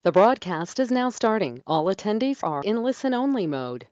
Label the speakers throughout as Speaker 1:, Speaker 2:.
Speaker 1: The broadcast is now starting. All attendees are in listen-only mode.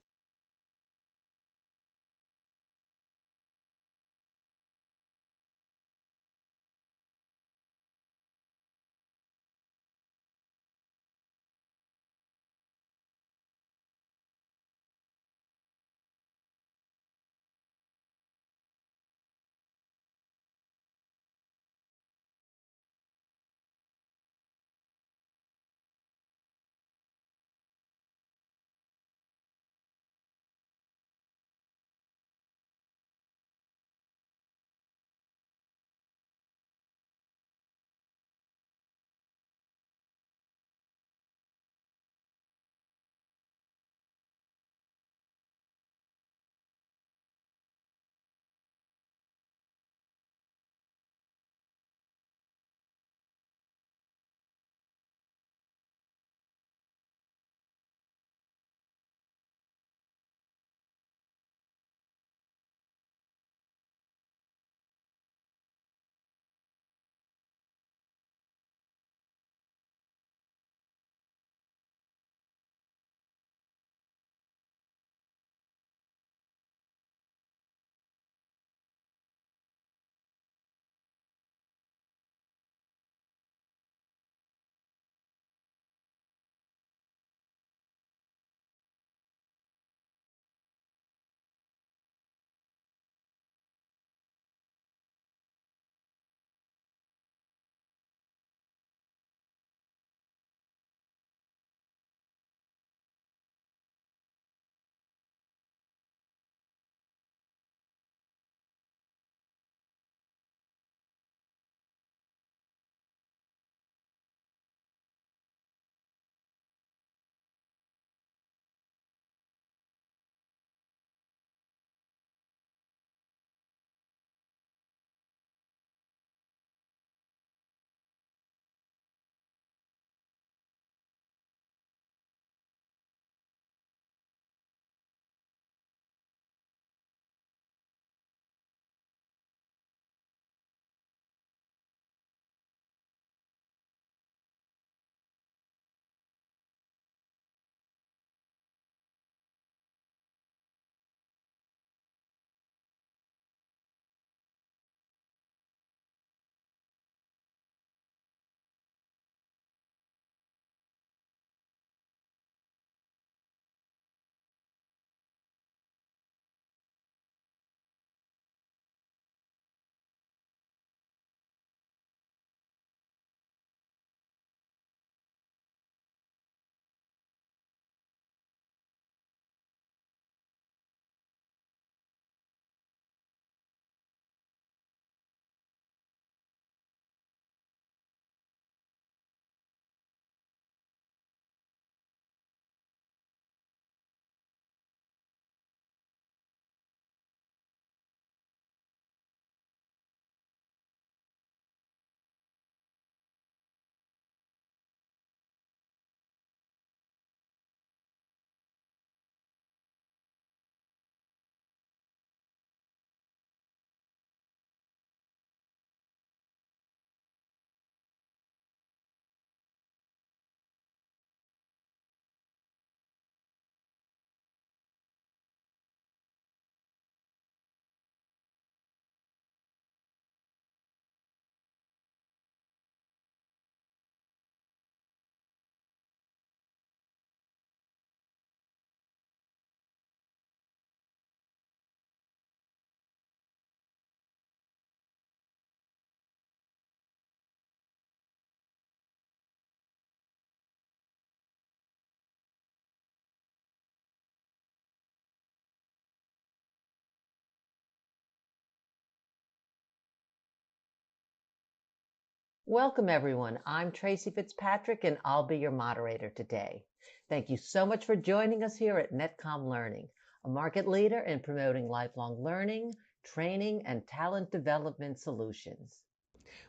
Speaker 2: Welcome, everyone. I'm Tracy Fitzpatrick, and I'll be your moderator today. Thank you so much for joining us here at Netcom Learning, a market leader in promoting lifelong learning, training, and talent development solutions.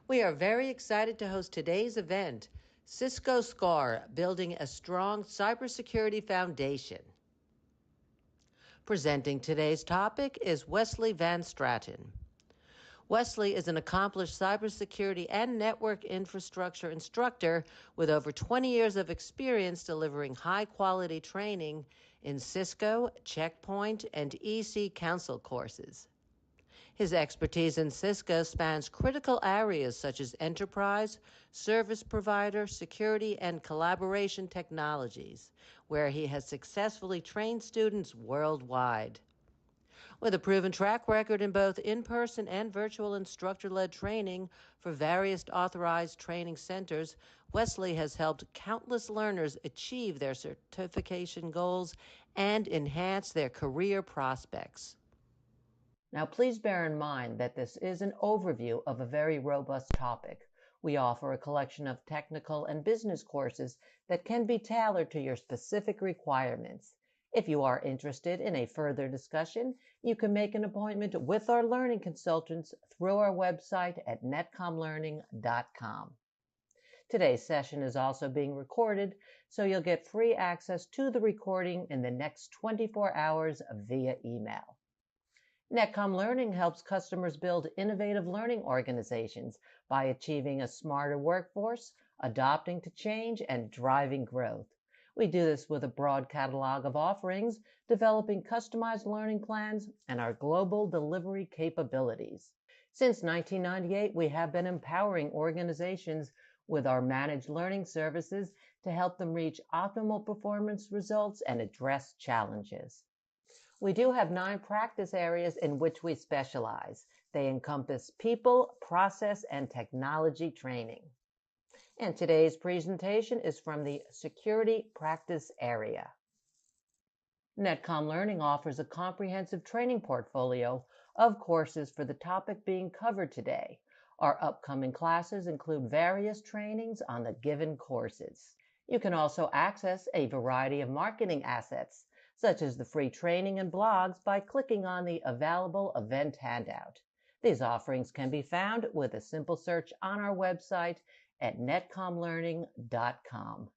Speaker 2: We are very excited to host today's event, Cisco SCOR, Building a Strong Cybersecurity Foundation. Presenting today's topic is Wesley Van Straten. Wesley is an accomplished cybersecurity and network infrastructure instructor with over 20 years of experience delivering high-quality training in Cisco, Checkpoint, and EC Council courses. His expertise in Cisco spans critical areas such as enterprise, service provider, security, and collaboration technologies, where he has successfully trained students worldwide. With a proven track record in both in-person and virtual instructor-led training for various authorized training centers, Wesley has helped countless learners achieve their certification goals and enhance their career prospects. Now, please bear in mind that this is an overview of a very robust topic. We offer a collection of technical and business courses that can be tailored to your specific requirements. If you are interested in a further discussion, you can make an appointment with our learning consultants through our website at netcomlearning.com. Today's session is also being recorded, so you'll get free access to the recording in the next 24 hours via email. Netcom Learning helps customers build innovative learning organizations by achieving a smarter workforce, adapting to change, and driving growth. We do this with a broad catalog of offerings, developing customized learning plans, and our global delivery capabilities. Since 1998, we have been empowering organizations with our managed learning services to help them reach optimal performance results and address challenges. We do have 9 practice areas in which we specialize. They encompass people, process, and technology training. And today's presentation is from the security practice area. Netcom Learning offers a comprehensive training portfolio of courses for the topic being covered today. Our upcoming classes include various trainings on the given courses. You can also access a variety of marketing assets, such as the free training and blogs, by clicking on the available event handout. These offerings can be found with a simple search on our website at netcomlearning.com.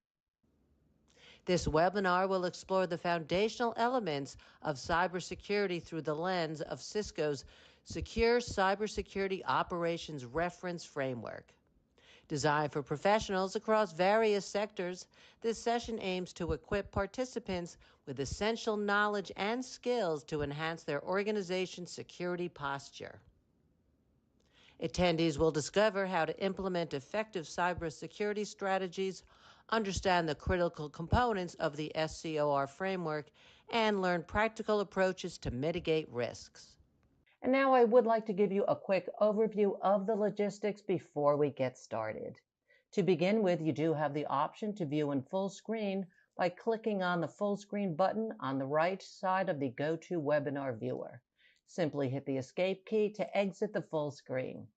Speaker 2: This webinar will explore the foundational elements of cybersecurity through the lens of Cisco's Secure Cybersecurity Operations Reference Framework. Designed for professionals across various sectors, this session aims to equip participants with essential knowledge and skills to enhance their organization's security posture. Attendees will discover how to implement effective cybersecurity strategies, understand the critical components of the SCOR framework, and learn practical approaches to mitigate risks. And now I would like to give you a quick overview of the logistics before we get started. To begin with, you do have the option to view in full screen by clicking on the full screen button on the right side of the GoToWebinar viewer. Simply hit the escape key to exit the full screen.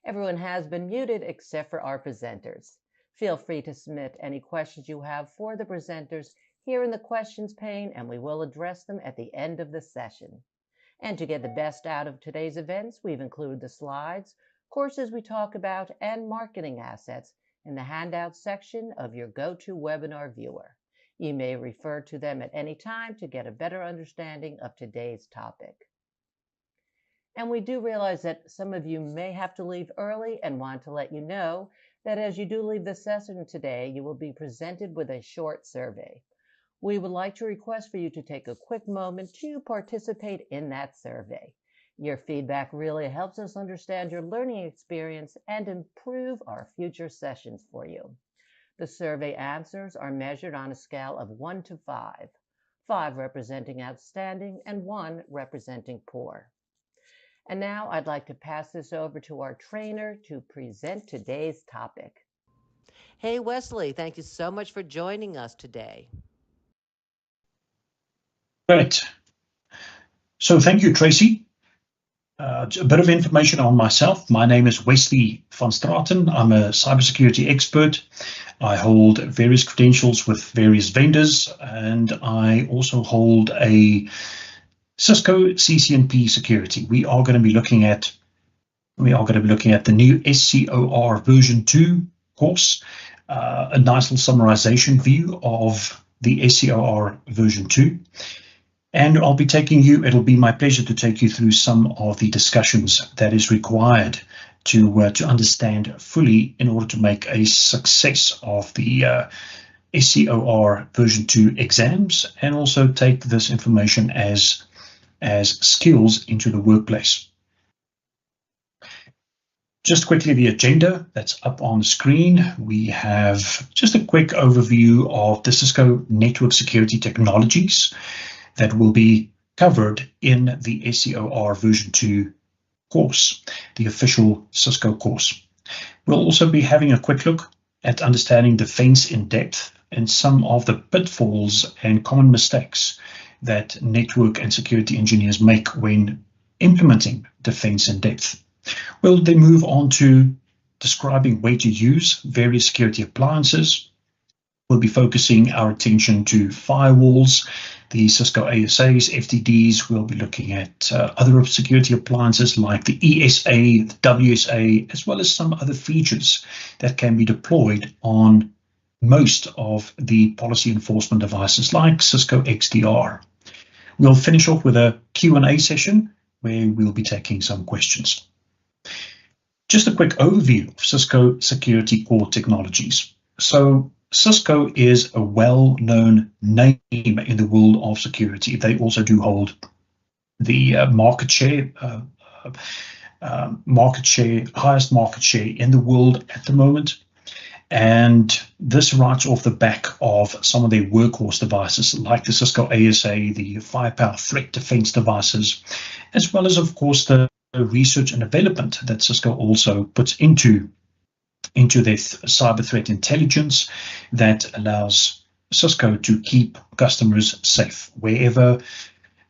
Speaker 2: Everyone has been muted except for our presenters. Feel free to submit any questions you have for the presenters here in the questions pane, and we will address them at the end of the session. And to get the best out of today's events, we've included the slides, courses we talk about, and marketing assets in the handout section of your GoToWebinar viewer. You may refer to them at any time to get a better understanding of today's topic. And we do realize that some of you may have to leave early and want to let you know that as you do leave the session today, you will be presented with a short survey. We would like to request for you to take a quick moment to participate in that survey. Your feedback really helps us understand your learning experience and improve our future sessions for you. The survey answers are measured on a scale of 1 to 5, 5 representing outstanding and 1 representing poor. And now I'd like to pass this over to our trainer to present today's topic. Hey, Wesley, thank you so much for joining us today.
Speaker 3: Great. So thank you, Tracy. A bit of information on myself. My name is Wesley van Straten. I'm a cybersecurity expert. I hold various credentials with various vendors, and I also hold a Cisco CCNP security. We are going to be looking at the new SCOR version 2 course, a nice little summarization view of the SCOR version 2. And it'll be my pleasure to take you through some of the discussions that is required to understand fully in order to make a success of the SCOR version 2 exams, and also take this information as skills into the workplace. Just quickly, the agenda that's up on the screen. We have just a quick overview of the Cisco network security technologies that will be covered in the SCOR version 2 course, the official Cisco course. We'll also be having a quick look at understanding defense in depth and some of the pitfalls and common mistakes that network and security engineers make when implementing defense in depth. We'll then move on to describing where to use various security appliances. We'll be focusing our attention to firewalls, the Cisco ASAs, FTDs. We'll be looking at other security appliances like the ESA, the WSA, as well as some other features that can be deployed on most of the policy enforcement devices like Cisco XDR. We'll finish off with a Q&A session where we'll be taking some questions. Just a quick overview of Cisco security core technologies. So Cisco is a well-known name in the world of security. They also do hold the highest market share in the world at the moment. And this rides off the back of some of their workhorse devices like the Cisco ASA, the firepower threat defense devices, as well as, of course, the research and development that Cisco also puts into their cyber threat intelligence that allows Cisco to keep customers safe wherever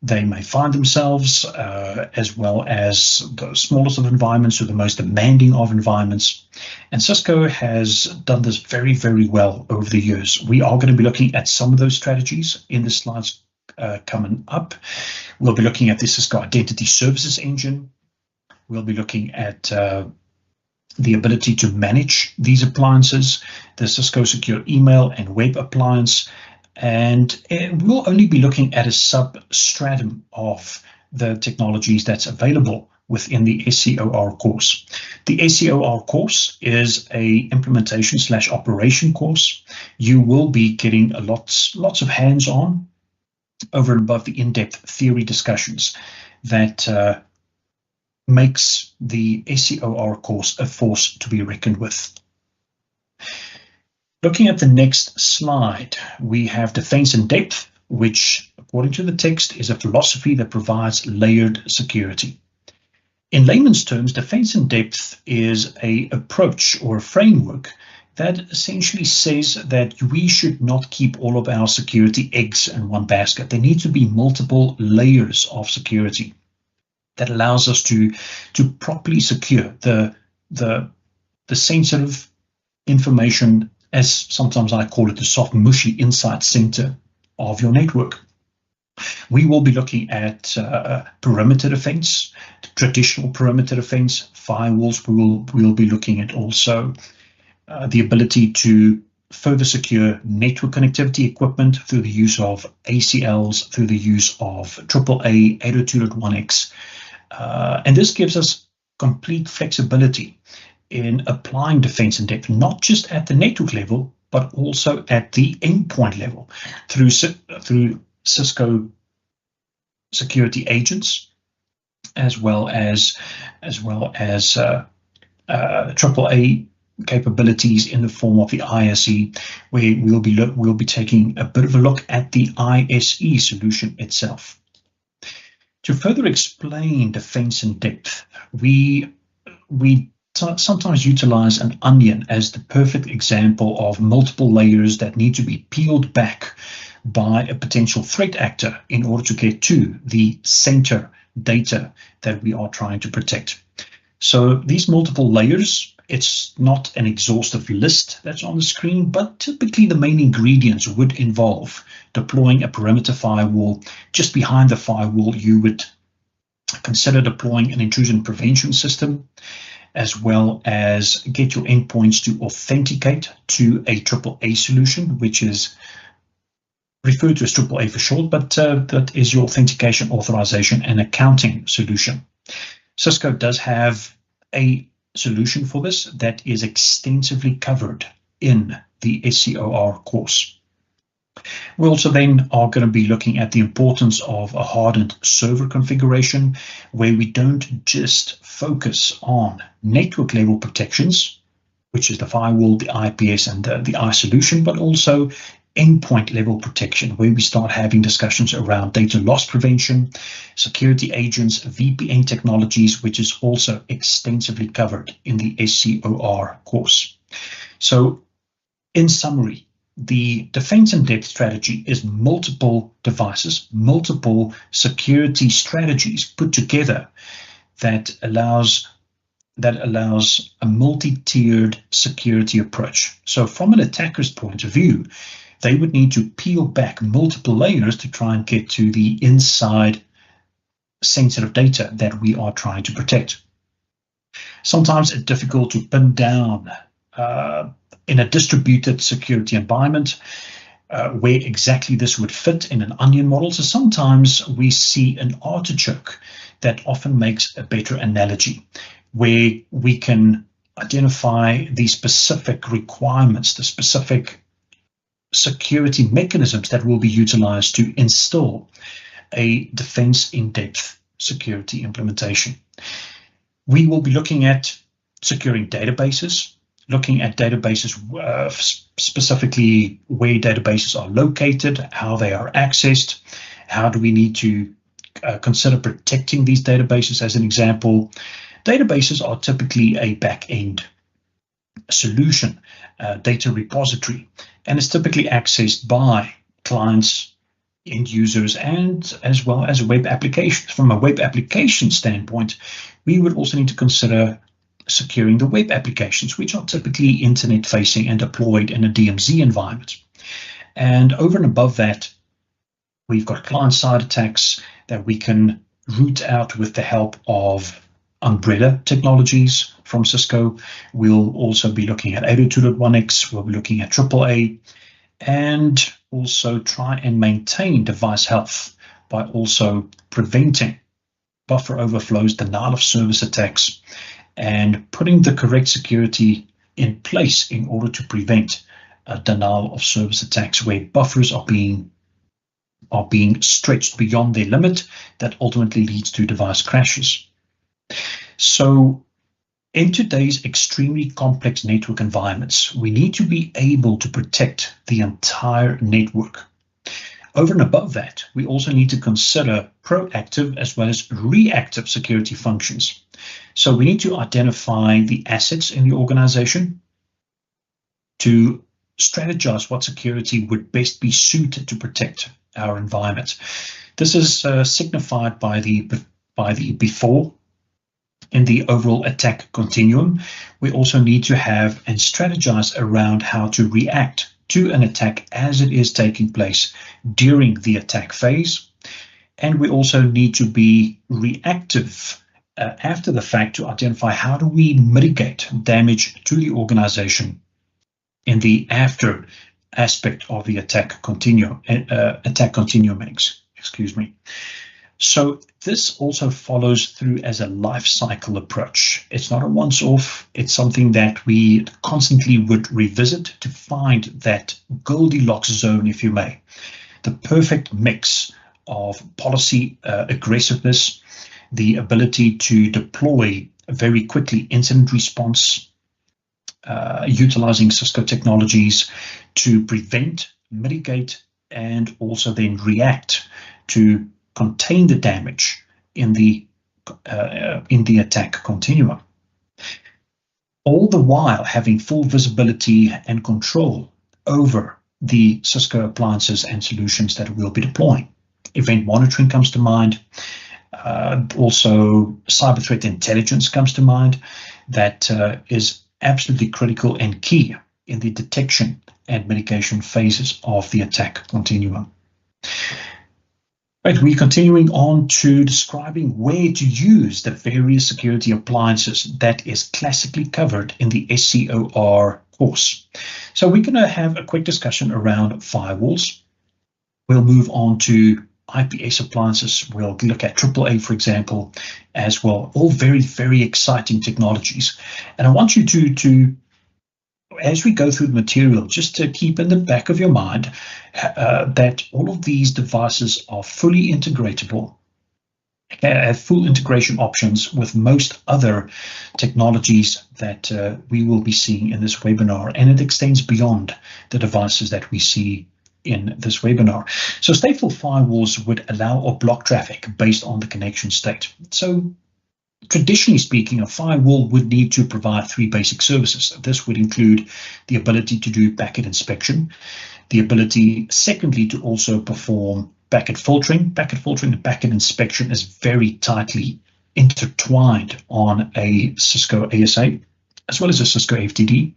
Speaker 3: they may find themselves, as well as the smallest of environments to the most demanding of environments. And Cisco has done this very, very well over the years. We are going to be looking at some of those strategies in the slides coming up. We'll be looking at the Cisco Identity Services Engine. We'll be looking at the ability to manage these appliances, the Cisco Secure Email and Web Appliance, and we'll only be looking at a substratum of the technologies that's available within the SCOR course. The SCOR course is a implementation/operation course. You will be getting lots of hands-on over and above the in-depth theory discussions that makes the SCOR course a force to be reckoned with. Looking at the next slide, we have defense in depth, which, according to the text, is a philosophy that provides layered security. In layman's terms, defense in depth is an approach or a framework that essentially says that we should not keep all of our security eggs in one basket. There need to be multiple layers of security that allows us to properly secure the sensitive information, as sometimes I call it, the soft, mushy inside center of your network. We will be looking at perimeter defense, traditional perimeter defense, firewalls. We'll be looking at also the ability to further secure network connectivity equipment through the use of ACLs, through the use of AAA 802.1x. And this gives us complete flexibility in applying defense in depth, not just at the network level, but also at the endpoint level through Cisco security agents, as well as AAA capabilities in the form of the ISE, where we'll be taking a bit of a look at the ISE solution itself. To further explain defense in depth, we sometimes utilize an onion as the perfect example of multiple layers that need to be peeled back by a potential threat actor in order to get to the center data that we are trying to protect. So these multiple layers, it's not an exhaustive list that's on the screen, but typically the main ingredients would involve deploying a perimeter firewall. Just behind the firewall, you would consider deploying an intrusion prevention system, as well as get your endpoints to authenticate to a AAA solution, which is referred to as AAA for short, but that is your authentication, authorization, and accounting solution. Cisco does have a solution for this that is extensively covered in the SCOR course. We also then are going to be looking at the importance of a hardened server configuration, where we don't just focus on network level protections, which is the firewall, the IPS, and the I solution, but also endpoint level protection, where we start having discussions around data loss prevention, security agents, VPN technologies, which is also extensively covered in the SCOR course. So in summary, the defense in depth strategy is multiple devices, multiple security strategies put together that allows a multi-tiered security approach. So from an attacker's point of view, they would need to peel back multiple layers to try and get to the inside sensitive data that we are trying to protect. Sometimes it's difficult to pin down in a distributed security environment where exactly this would fit in an onion model. So sometimes we see an artichoke that often makes a better analogy, where we can identify the specific requirements, the specific security mechanisms that will be utilized to install a defense in-depth security implementation. We will be looking at securing databases, looking at databases, specifically where databases are located, how they are accessed, how do we need to consider protecting these databases. As an example, databases are typically a back-end solution, data repository, and it's typically accessed by clients, end users, and as well as web applications. From a web application standpoint, we would also need to consider securing the web applications, which are typically internet facing and deployed in a DMZ environment. And over and above that, we've got client-side attacks that we can root out with the help of umbrella technologies from Cisco. We'll also be looking at 802.1x, we'll be looking at AAA, and also try and maintain device health by also preventing buffer overflows, denial of service attacks, and putting the correct security in place in order to prevent denial of service attacks where buffers are being stretched beyond their limit that ultimately leads to device crashes. So in today's extremely complex network environments, we need to be able to protect the entire network. Over and above that, we also need to consider proactive as well as reactive security functions. So we need to identify the assets in the organization to strategize what security would best be suited to protect our environment. This is signified by the before in the overall attack continuum. We also need to have and strategize around how to react to an attack as it is taking place during the attack phase. And we also need to be reactive after the fact to identify how do we mitigate damage to the organization in the after aspect of the attack continuum. Excuse me. So this also follows through as a life cycle approach. It's not a once-off. It's something that we constantly would revisit to find that Goldilocks zone, if you may, the perfect mix of policy aggressiveness, the ability to deploy very quickly incident response, utilizing Cisco technologies to prevent, mitigate, and also then react to contain the damage in the attack continuum. All the while having full visibility and control over the Cisco appliances and solutions that we'll be deploying. Event monitoring comes to mind. Also, cyber threat intelligence comes to mind. That is absolutely critical and key in the detection and mitigation phases of the attack continuum. Right, we're continuing on to describing where to use the various security appliances that is classically covered in the SCOR course. So we're going to have a quick discussion around firewalls. We'll move on to IPS appliances. We'll look at AAA, for example, as well. All very, very exciting technologies. And I want you to as we go through the material, just to keep in the back of your mind that all of these devices are fully integratable, have full integration options with most other technologies that we will be seeing in this webinar, and it extends beyond the devices that we see in this webinar. So stateful firewalls would allow or block traffic based on the connection state. So traditionally speaking, a firewall would need to provide three basic services. This would include the ability to do packet inspection, the ability, secondly, to also perform packet filtering. Packet filtering and packet inspection is very tightly intertwined on a Cisco ASA, as well as a Cisco FTD.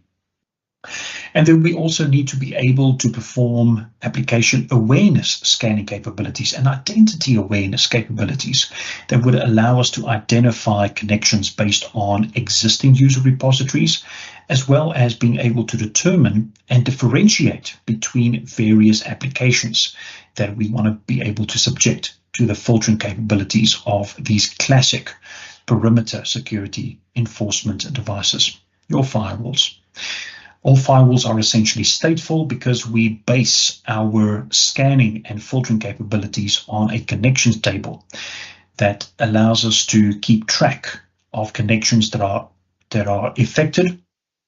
Speaker 3: And then we also need to be able to perform application awareness scanning capabilities and identity awareness capabilities that would allow us to identify connections based on existing user repositories, as well as being able to determine and differentiate between various applications that we want to be able to subject to the filtering capabilities of these classic perimeter security enforcement devices, your firewalls. All firewalls are essentially stateful because we base our scanning and filtering capabilities on a connections table that allows us to keep track of connections that are affected,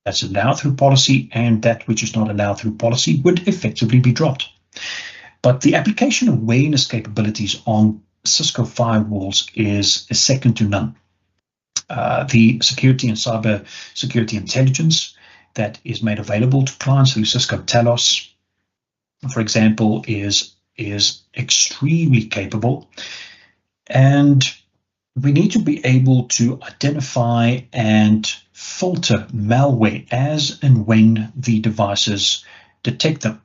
Speaker 3: that's allowed through policy, and that which is not allowed through policy would effectively be dropped. But the application awareness capabilities on Cisco firewalls is second to none. The security and cyber security intelligence that is made available to clients through Cisco Talos, for example, is extremely capable. And we need to be able to identify and filter malware as and when the devices detect them.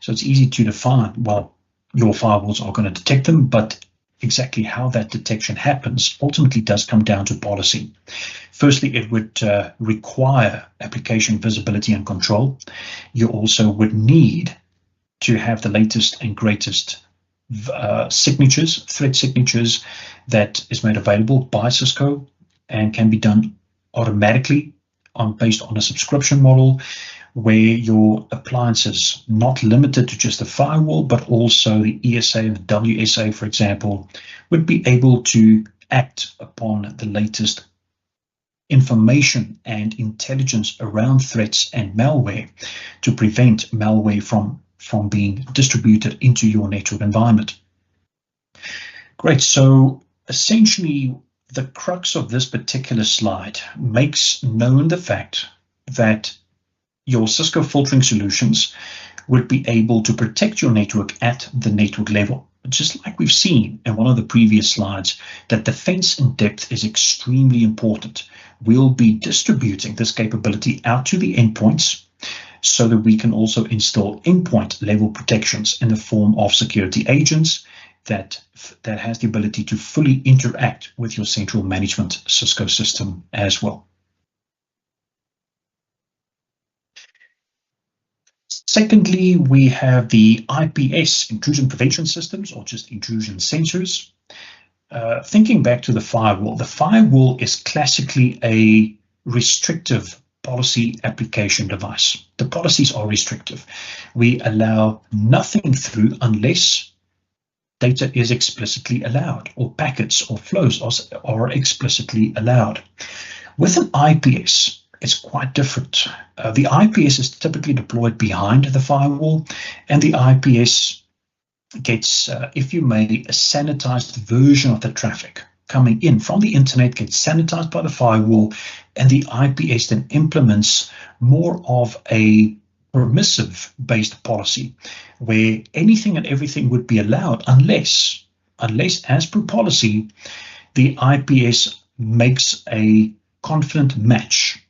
Speaker 3: So it's easy to define, well, your firewalls are going to detect them, but exactly how that detection happens ultimately does come down to policy. Firstly, it would require application visibility and control. You also would need to have the latest and greatest signatures, threat signatures, that is made available by Cisco and can be done automatically based on a subscription model, where your appliances, not limited to just the firewall, but also the ESA and the WSA, for example, would be able to act upon the latest information and intelligence around threats and malware to prevent malware from being distributed into your network environment. Great. So essentially, the crux of this particular slide makes known the fact that your Cisco filtering solutions would be able to protect your network at the network level. Just like we've seen in one of the previous slides, that defense in depth is extremely important. We'll be distributing this capability out to the endpoints so that we can also install endpoint level protections in the form of security agents that has the ability to fully interact with your central management Cisco system as well. Secondly, we have the IPS, intrusion prevention systems, or just intrusion sensors. Thinking back to the firewall is classically a restrictive policy application device. The policies are restrictive. We allow nothing through unless data is explicitly allowed, or packets or flows are explicitly allowed. With an IPS, it's quite different. The IPS is typically deployed behind the firewall, and the IPS gets, if you may, a sanitized version of the traffic coming in from the internet, gets sanitized by the firewall, and the IPS then implements more of a permissive based policy where anything and everything would be allowed unless as per policy, the IPS makes a confident match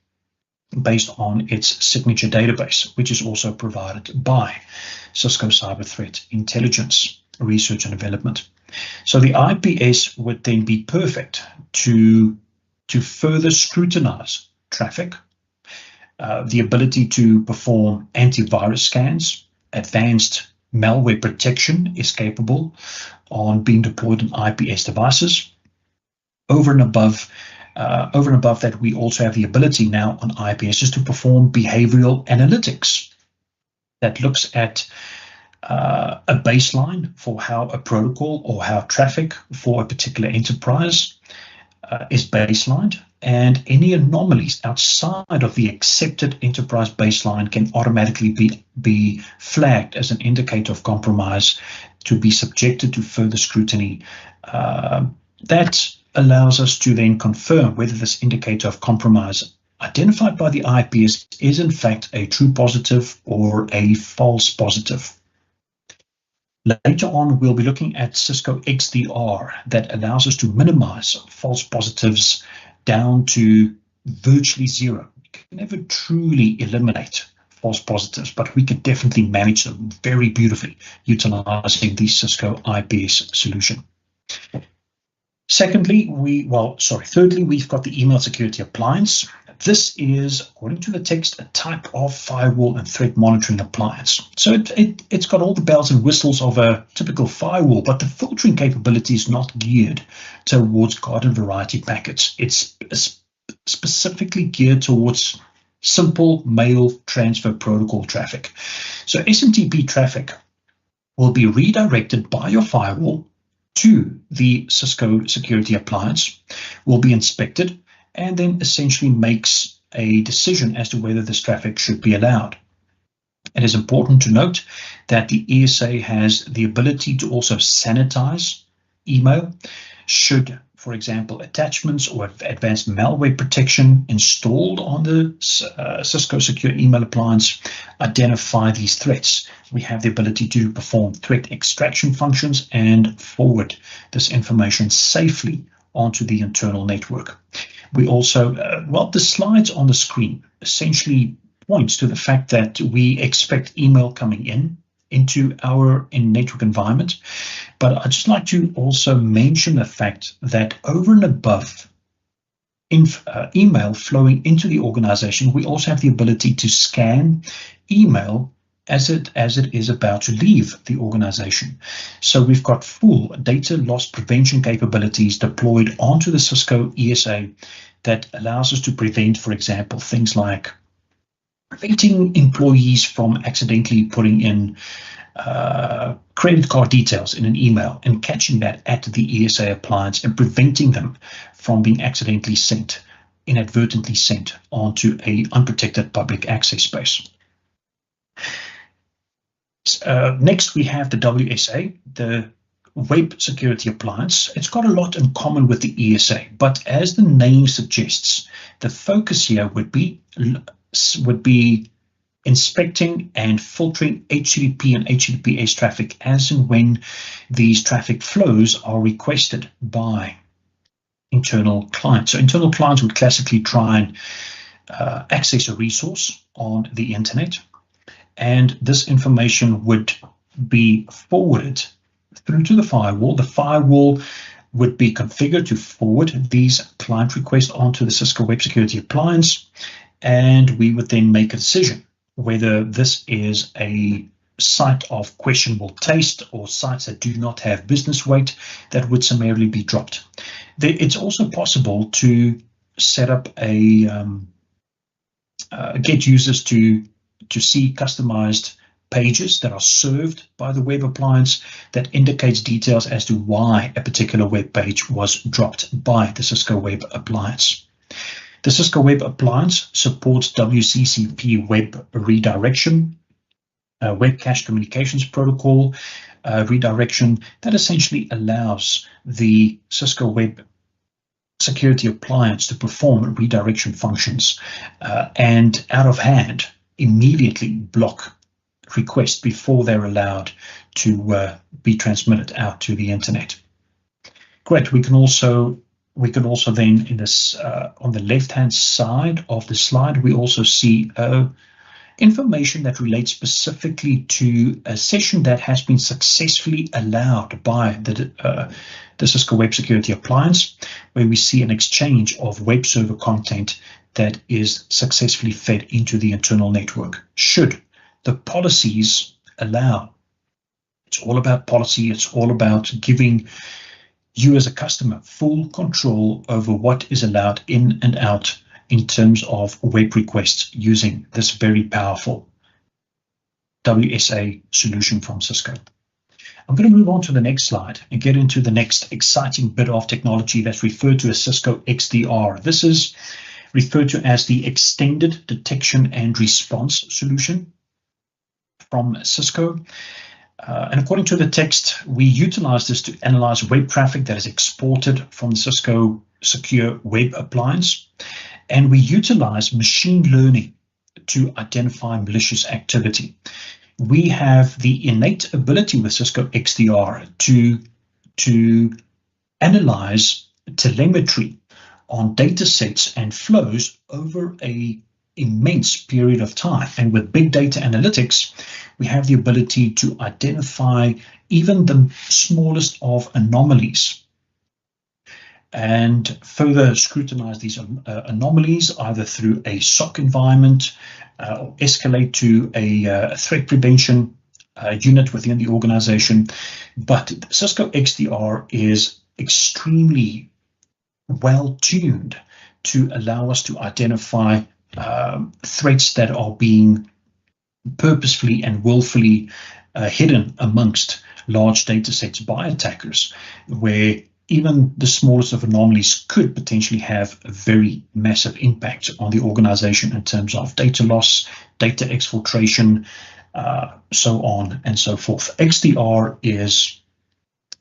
Speaker 3: based on its signature database, which is also provided by Cisco Cyber Threat Intelligence Research and Development. So the IPS would then be perfect to further scrutinize traffic, the ability to perform antivirus scans, advanced malware protection is capable on being deployed on IPS devices. Over and above that, we also have the ability now on IPSs to perform behavioral analytics that looks at a baseline for how a protocol or how traffic for a particular enterprise is baselined, and any anomalies outside of the accepted enterprise baseline can automatically be flagged as an indicator of compromise to be subjected to further scrutiny. That allows us to then confirm whether this indicator of compromise identified by the IPS is in fact a true positive or a false positive. Later on, we'll be looking at Cisco XDR that allows us to minimize false positives down to virtually zero. We can never truly eliminate false positives, but we can definitely manage them very beautifully utilizing the Cisco IPS solution. Thirdly, we've got the email security appliance. This is, according to the text, a type of firewall and threat monitoring appliance. So it's got all the bells and whistles of a typical firewall, but the filtering capability is not geared towards garden variety packets. It's specifically geared towards simple mail transfer protocol traffic. So SMTP traffic will be redirected by your firewall to the Cisco security appliance, will be inspected, and then essentially makes a decision as to whether this traffic should be allowed. It is important to note that the ESA has the ability to also sanitize email should, for example, attachments or advanced malware protection installed on the Cisco secure email appliance identify these threats. We have the ability to perform threat extraction functions and forward this information safely onto the internal network. We also, the slides on the screen essentially points to the fact that we expect email coming into our network environment. But I'd just like to also mention the fact that over and above email flowing into the organization, we also have the ability to scan email as it is about to leave the organization. So we've got full data loss prevention capabilities deployed onto the Cisco ESA that allows us to prevent, for example, things like preventing employees from accidentally putting in credit card details in an email and catching that at the ESA appliance and preventing them from being inadvertently sent onto a unprotected public access space. Next, we have the WSA, the Web Security Appliance. It's got a lot in common with the ESA, but as the name suggests, the focus here would be inspecting and filtering HTTP and HTTPS traffic as and when these traffic flows are requested by internal clients. So internal clients would classically try and access a resource on the internet, and this information would be forwarded through to the firewall. The firewall would be configured to forward these client requests onto the Cisco Web Security Appliance, and we would then make a decision whether this is a site of questionable taste or sites that do not have business weight that would summarily be dropped. It's also possible to set up get users to see customized pages that are served by the web appliance that indicates details as to why a particular web page was dropped by the Cisco Web Appliance. The Cisco Web Appliance supports WCCP web redirection, web cache communications protocol redirection that essentially allows the Cisco Web Security Appliance to perform redirection functions and out of hand immediately block requests before they're allowed to be transmitted out to the internet. Great. We can also then in this on the left-hand side of the slide, we also see information that relates specifically to a session that has been successfully allowed by the Cisco Web Security Appliance, where we see an exchange of web server content that is successfully fed into the internal network. Should the policies allow It's all about policy. It's all about giving you as a customer full control over what is allowed in and out in terms of web requests using this very powerful WSA solution from Cisco. I'm going to move on to the next slide and get into the next exciting bit of technology that's referred to as Cisco XDR. This is referred to as the Extended Detection and Response solution from Cisco. And according to the text, we utilize this to analyze web traffic that is exported from the Cisco Secure Web Appliance. And we utilize machine learning to identify malicious activity. We have the innate ability with Cisco XDR to analyze telemetry on data sets and flows over an immense period of time. And with big data analytics, we have the ability to identify even the smallest of anomalies and further scrutinize these anomalies either through a SOC environment or escalate to a threat prevention unit within the organization. But Cisco XDR is extremely well tuned to allow us to identify threats that are being purposefully and willfully hidden amongst large data sets by attackers, where even the smallest of anomalies could potentially have a very massive impact on the organization in terms of data loss, data exfiltration, so on and so forth. XDR is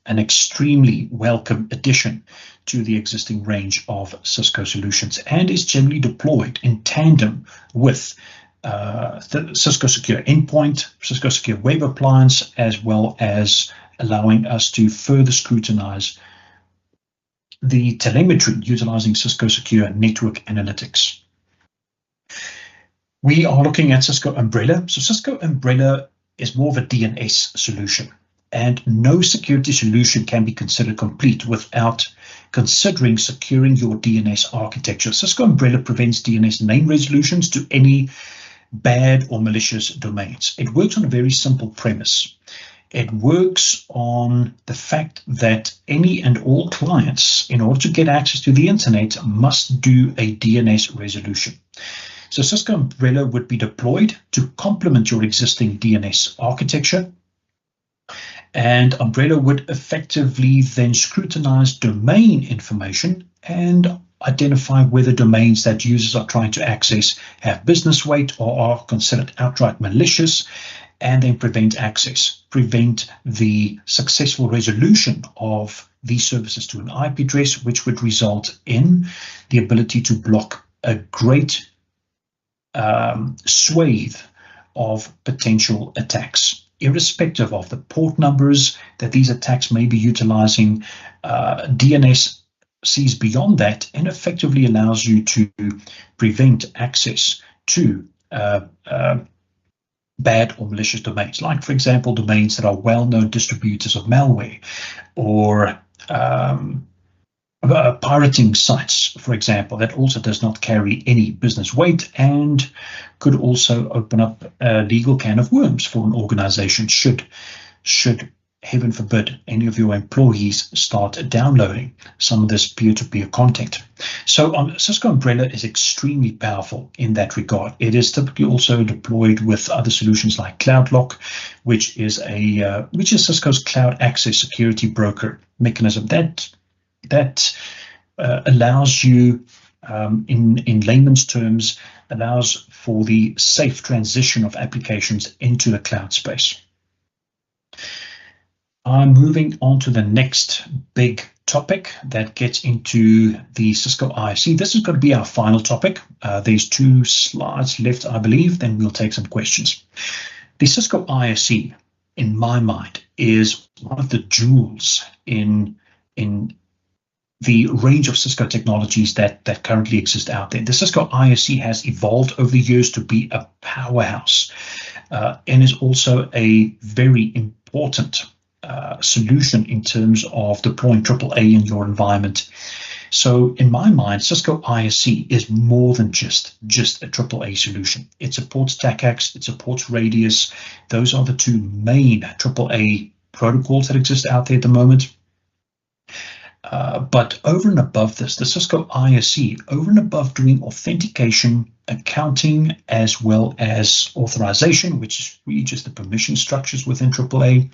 Speaker 3: an extremely welcome addition to the existing range of Cisco solutions and is generally deployed in tandem with the Cisco Secure Endpoint, Cisco Secure Web Appliance, as well as allowing us to further scrutinize the telemetry utilizing Cisco Secure Network Analytics. We are looking at Cisco Umbrella. So Cisco Umbrella is more of a DNS solution, and no security solution can be considered complete without considering securing your DNS architecture. Cisco Umbrella prevents DNS name resolutions to any bad or malicious domains. It works on a very simple premise. It works on the fact that any and all clients, in order to get access to the internet, must do a DNS resolution. So Cisco Umbrella would be deployed to complement your existing DNS architecture. And Umbrella would effectively then scrutinize domain information and identify whether domains that users are trying to access have business weight or are considered outright malicious, and then prevent access, prevent the successful resolution of these services to an IP address, which would result in the ability to block a great swathe of potential attacks, irrespective of the port numbers that these attacks may be utilizing. DNS sees beyond that and effectively allows you to prevent access to bad or malicious domains, like, for example, domains that are well-known distributors of malware or pirating sites, for example, that also does not carry any business weight and could also open up a legal can of worms for an organization should heaven forbid, any of your employees start downloading some of this peer-to-peer content. So Cisco Umbrella is extremely powerful in that regard. It is typically also deployed with other solutions like CloudLock, which is Cisco's cloud access security broker mechanism that allows you, in layman's terms, allows for the safe transition of applications into the cloud space. I'm moving on to the next big topic that gets into the Cisco ISC. This is going to be our final topic. There's 2 slides left, I believe, then we'll take some questions. The Cisco ISC, in my mind, is one of the jewels in the range of Cisco technologies that currently exist out there. The Cisco ISC has evolved over the years to be a powerhouse and is also a very important solution in terms of deploying AAA in your environment. So in my mind, Cisco ISC is more than just a AAA solution. It supports TACACS, it supports Radius. Those are the 2 main AAA protocols that exist out there at the moment. But over and above this, the Cisco ISC, over and above doing authentication, accounting, as well as authorization, which is really just the permission structures within AAA,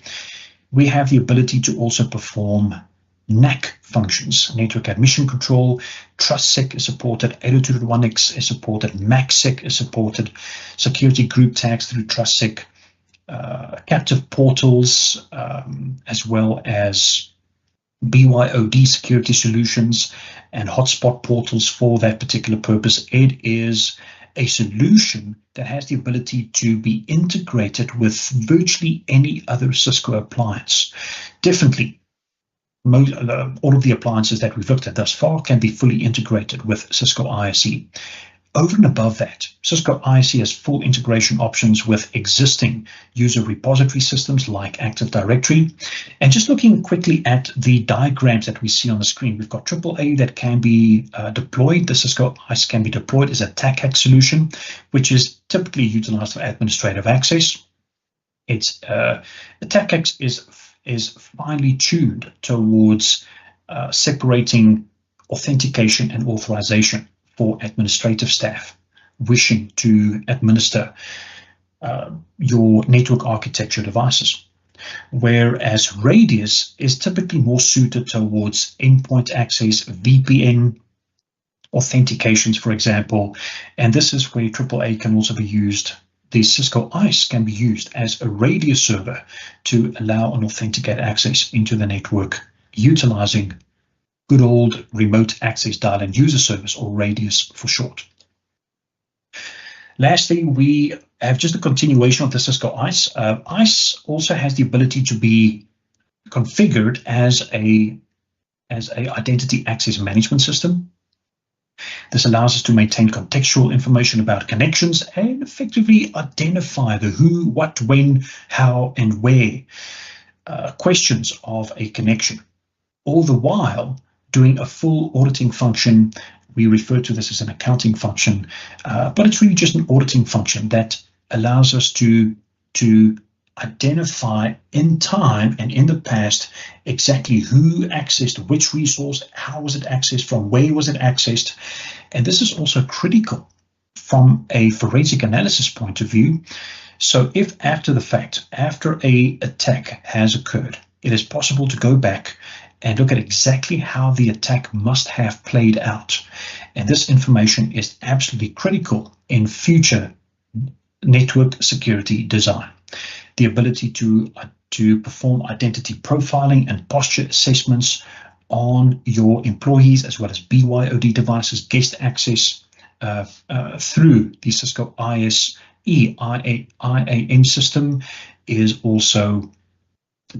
Speaker 3: we have the ability to also perform NAC functions, network admission control. TrustSec is supported, 802.1x is supported, MACsec is supported, security group tags through TrustSec, captive portals, as well as BYOD security solutions and hotspot portals for that particular purpose. It is a solution that has the ability to be integrated with virtually any other Cisco appliance. Differently, all of the appliances that we've looked at thus far can be fully integrated with Cisco ISC. Over and above that, Cisco ISC has full integration options with existing user repository systems like Active Directory. And just looking quickly at the diagrams that we see on the screen, we've got AAA that can be deployed. The Cisco ISC can be deployed as a TACAC solution, which is typically utilized for administrative access. It's TACAC is finely tuned towards separating authentication and authorization for administrative staff wishing to administer your network architecture devices. Whereas Radius is typically more suited towards endpoint access, VPN, authentications, for example. And this is where AAA can also be used. The Cisco ISC can be used as a Radius server to allow and authenticate access into the network utilizing good old remote access dial-in user service, or Radius for short. Lastly, we have just a continuation of the Cisco ISC. ISC also has the ability to be configured as a identity access management system. This allows us to maintain contextual information about connections and effectively identify the who, what, when, how, and where questions of a connection. All the while doing a full auditing function. We refer to this as an accounting function, but it's really just an auditing function that allows us to identify in time and in the past exactly who accessed which resource, how was it accessed, from where was it accessed. And this is also critical from a forensic analysis point of view. So if after the fact, after an attack has occurred, it is possible to go back and look at exactly how the attack must have played out. And this information is absolutely critical in future network security design. The ability to perform identity profiling and posture assessments on your employees, as well as BYOD devices, guest access through the Cisco ISE IAM system, is also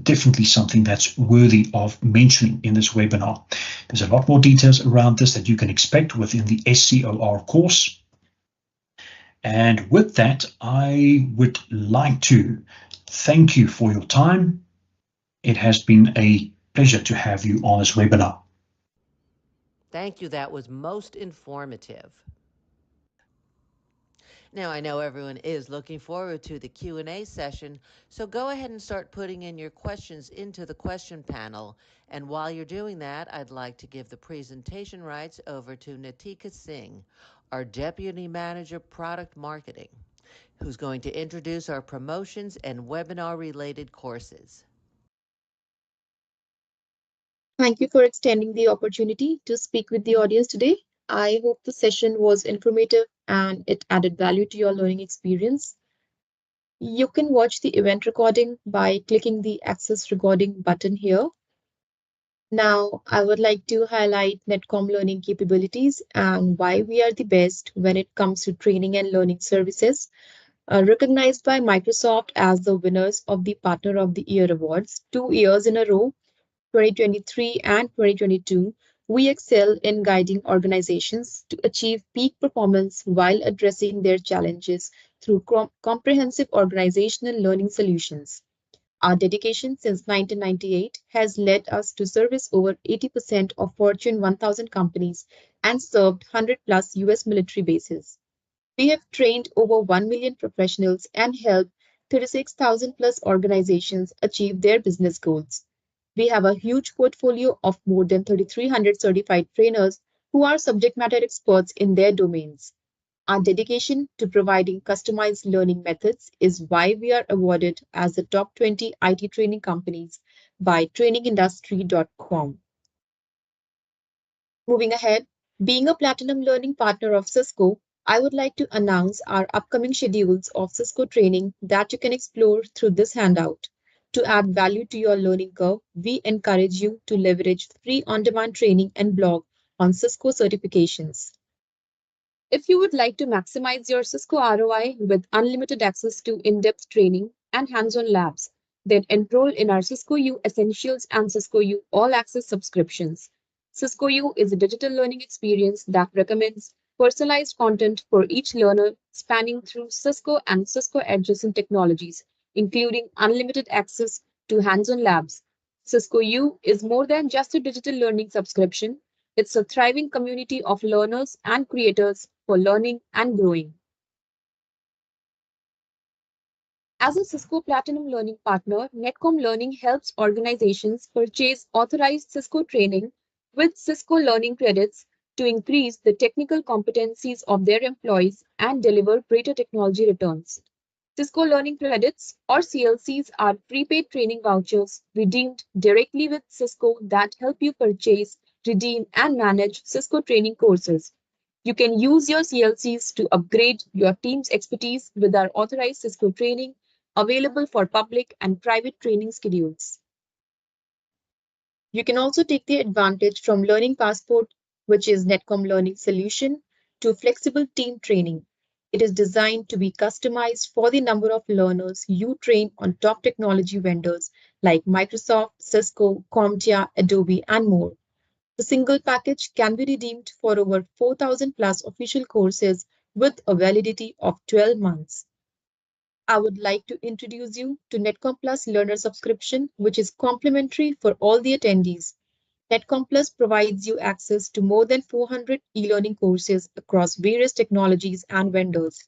Speaker 3: definitely something that's worthy of mentioning in this webinar. There's a lot more details around this that you can expect within the SCOR course. And with that, I would like to thank you for your time. It has been a pleasure to have you on this webinar.
Speaker 2: Thank you. That was most informative. Now, I know everyone is looking forward to the Q&A session, so go ahead and start putting in your questions into the question panel. And while you're doing that, I'd like to give the presentation rights over to Natika Singh, our Deputy Manager Product Marketing, who's going to introduce our promotions and webinar-related courses.
Speaker 4: Thank you for extending the opportunity to speak with the audience today. I hope the session was informative and it added value to your learning experience. You can watch the event recording by clicking the Access Recording button here. Now, I would like to highlight Netcom learning capabilities and why we are the best when it comes to training and learning services, recognized by Microsoft as the winners of the Partner of the Year Awards 2 years in a row. 2023 and 2022, we excel in guiding organizations to achieve peak performance while addressing their challenges through comprehensive organizational learning solutions. Our dedication since 1998 has led us to service over 80% of Fortune 1000 companies and served 100 plus US military bases. We have trained over 1 million professionals and helped 36,000 plus organizations achieve their business goals. We have a huge portfolio of more than 3,300 certified trainers who are subject matter experts in their domains. Our dedication to providing customized learning methods is why we are awarded as the top 20 IT training companies by trainingindustry.com. Moving ahead, being a platinum learning partner of Cisco, I would like to announce our upcoming schedules of Cisco training that you can explore through this handout. To add value to your learning curve, we encourage you to leverage free on-demand training and blog on Cisco certifications. If you would like to maximize your Cisco ROI with unlimited access to in-depth training and hands-on labs, then enroll in our Cisco U Essentials and Cisco U All Access subscriptions. Cisco U is a digital learning experience that recommends personalized content for each learner spanning through Cisco and Cisco adjacent technologies, including unlimited access to hands-on labs. Cisco U is more than just a digital learning subscription. It's a thriving community of learners and creators for learning and growing. As a Cisco Platinum Learning partner, Netcom Learning helps organizations purchase authorized Cisco training with Cisco Learning credits to increase the technical competencies of their employees and deliver greater technology returns. Cisco Learning Credits, or CLCs, are prepaid training vouchers redeemed directly with Cisco that help you purchase, redeem, and manage Cisco training courses. You can use your CLCs to upgrade your team's expertise with our authorized Cisco training available for public and private training schedules. You can also take the advantage from Learning Passport, which is Netcom Learning solution, to flexible team training. It is designed to be customized for the number of learners you train on top technology vendors like Microsoft, Cisco, CompTIA, Adobe, and more. The single package can be redeemed for over 4,000 plus official courses with a validity of 12 months. I would like to introduce you to Netcom Plus Learner subscription, which is complimentary for all the attendees. Netcom Plus provides you access to more than 400 e-learning courses across various technologies and vendors.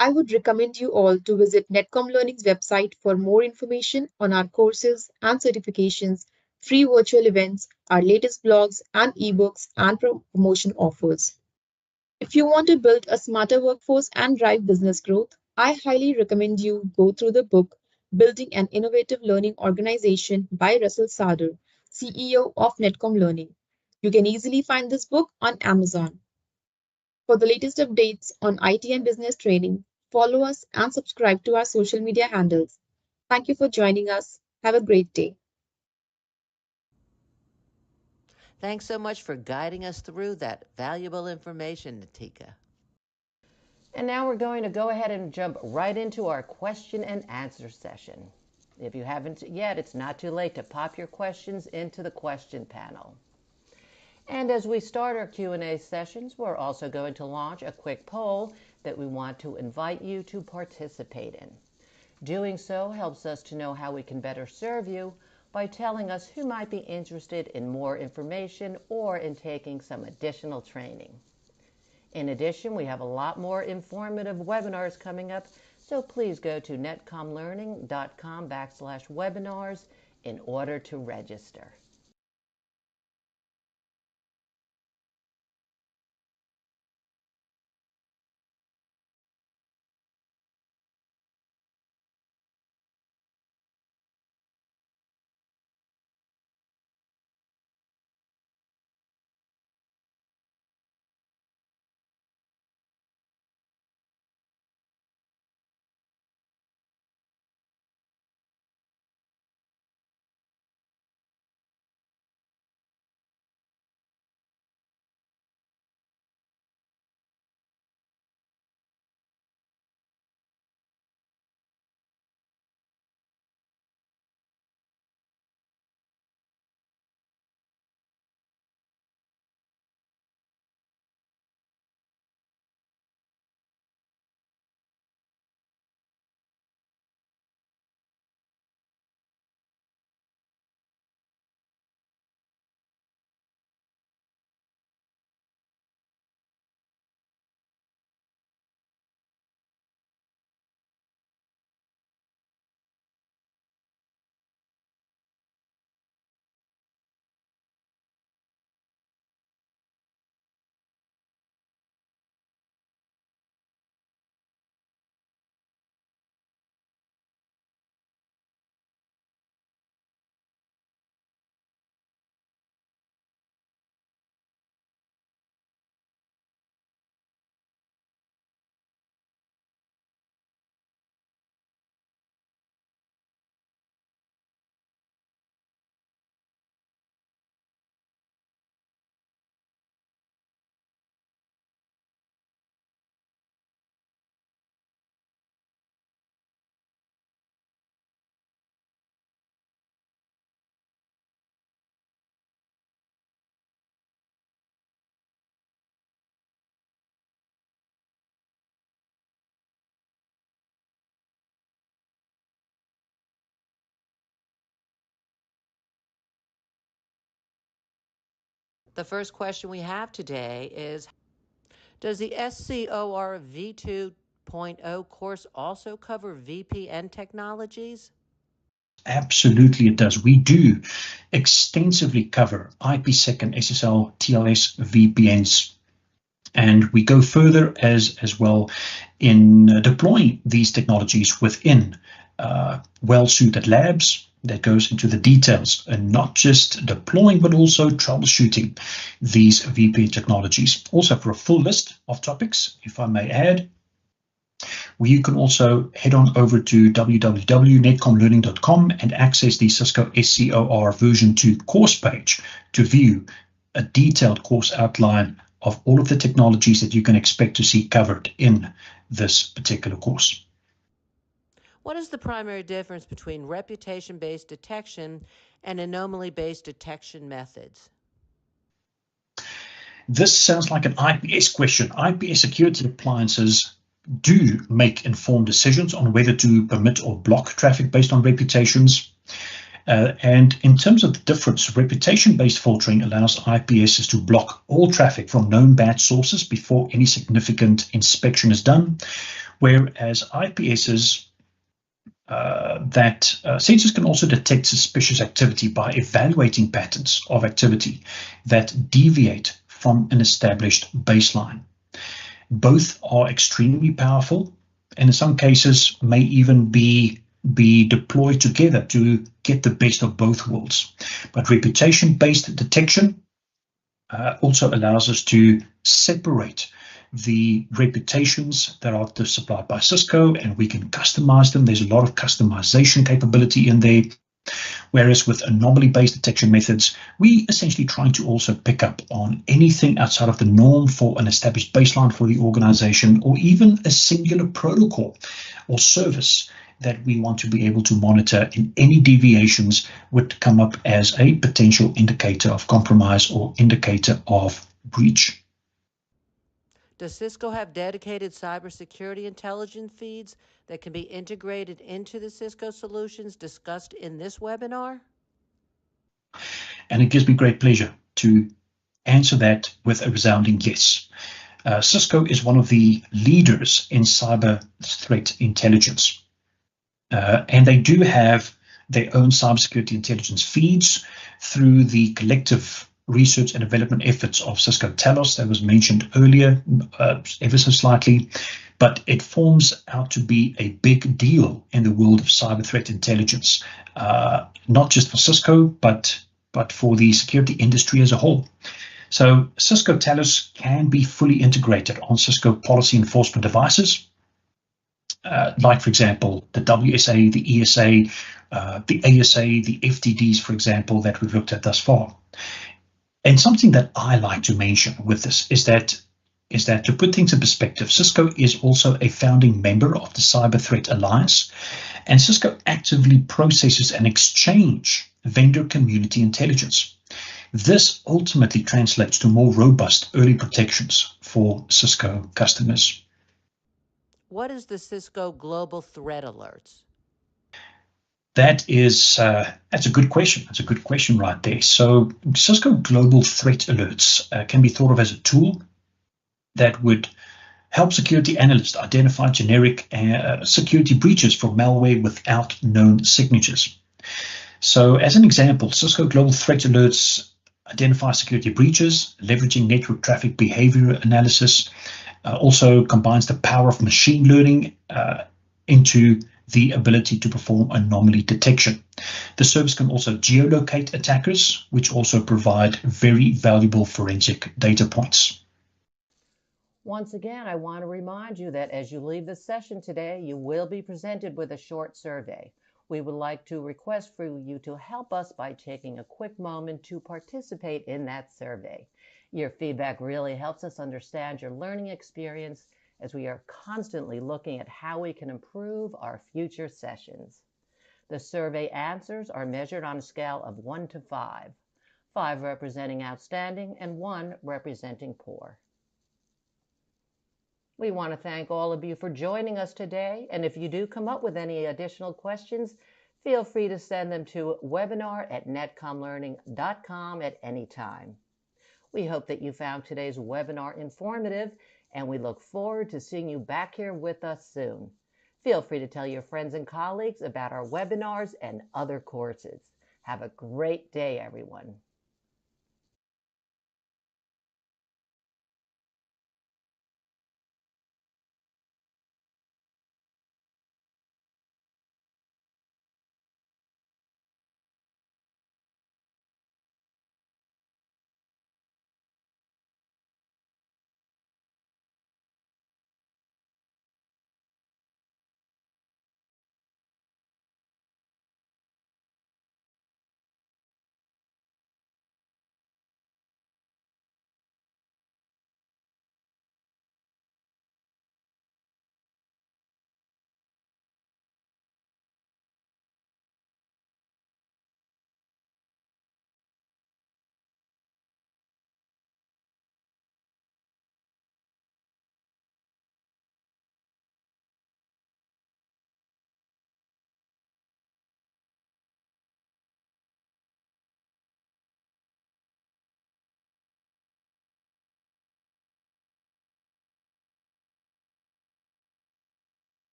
Speaker 4: I would recommend you all to visit Netcom Learning's website for more information on our courses and certifications, free virtual events, our latest blogs and ebooks, and promotion offers. If you want to build a smarter workforce and drive business growth, I highly recommend you go through the book Building an Innovative Learning Organization by Russell Sarder, CEO of Netcom Learning. You can easily find this book on Amazon. For the latest updates on IT and business training, follow us and subscribe to our social media handles. Thank you for joining us. Have a great day.
Speaker 2: Thanks so much for guiding us through that valuable information, Natika. And now we're going to go ahead and jump right into our question and answer session. If you haven't yet, it's not too late to pop your questions into the question panel. And as we start our Q&A sessions, we're also going to launch a quick poll that we want to invite you to participate in. Doing so helps us to know how we can better serve you by telling us who might be interested in more information or in taking some additional training. In addition, we have a lot more informative webinars coming up, so please go to netcomlearning.com/webinars in order to register. The first question we have today is, does the SCOR v2.0 course also cover VPN technologies?
Speaker 3: Absolutely, it does. We do extensively cover IPsec and SSL TLS VPNs. And we go further as well in deploying these technologies within well-suited labs. That goes into the details and not just deploying, but also troubleshooting these VPN technologies. Also, for a full list of topics, if I may add, you can also head on over to www.netcomlearning.com and access the Cisco SCOR version 2 course page to view a detailed course outline of all of the technologies that you can expect to see covered in this particular course.
Speaker 2: What is the primary difference between reputation-based detection and anomaly-based detection methods?
Speaker 3: This sounds like an IPS question. IPS security appliances do make informed decisions on whether to permit or block traffic based on reputations. And in terms of the difference, reputation-based filtering allows IPSs to block all traffic from known bad sources before any significant inspection is done, whereas IPSs sensors can also detect suspicious activity by evaluating patterns of activity that deviate from an established baseline. Both are extremely powerful, and in some cases may even be deployed together to get the best of both worlds. But reputation-based detection also allows us to separate the reputations that are supplied by Cisco, and we can customize them. There's a lot of customization capability in there. Whereas with anomaly-based detection methods, we essentially trying to also pick up on anything outside of the norm for an established baseline for the organization, or even a singular protocol or service that we want to be able to monitor, and any deviations would come up as a potential indicator of compromise or indicator of breach.
Speaker 2: Does Cisco have dedicated cybersecurity intelligence feeds that can be integrated into the Cisco solutions discussed in this webinar?
Speaker 3: And it gives me great pleasure to answer that with a resounding yes. Cisco is one of the leaders in cyber threat intelligence. And they do have their own cybersecurity intelligence feeds through the collective research and development efforts of Cisco Talos that was mentioned earlier, ever so slightly, but it forms out to be a big deal in the world of cyber threat intelligence, not just for Cisco, but for the security industry as a whole. So Cisco Talos can be fully integrated on Cisco policy enforcement devices, like, for example, the WSA, the ESA, the ASA, the FTDs, for example, that we've looked at thus far. And something that I like to mention with this is that to put things in perspective, Cisco is also a founding member of the Cyber Threat Alliance, and Cisco actively processes and exchange vendor community intelligence. This ultimately translates to more robust early protections for Cisco customers.
Speaker 2: What is the Cisco Global Threat Alerts?
Speaker 3: That's a good question. That's a good question right there. So Cisco Global Threat Alerts can be thought of as a tool that would help security analysts identify generic security breaches from malware without known signatures. So as an example, Cisco Global Threat Alerts identify security breaches, leveraging network traffic behavior analysis, also combines the power of machine learning into the ability to perform anomaly detection. The service can also geolocate attackers, which also provide very valuable forensic data points.
Speaker 2: Once again, I want to remind you that as you leave this session today, you will be presented with a short survey. We would like to request for you to help us by taking a quick moment to participate in that survey. Your feedback really helps us understand your learning experience, as we are constantly looking at how we can improve our future sessions. The survey answers are measured on a scale of 1 to 5, 5 representing outstanding and 1 representing poor. We want to thank all of you for joining us today, and if you do come up with any additional questions, feel free to send them to webinar@netcomlearning.com at any time. We hope that you found today's webinar informative, and we look forward to seeing you back here with us soon. Feel free to tell your friends and colleagues about our webinars and other courses. Have a great day, everyone.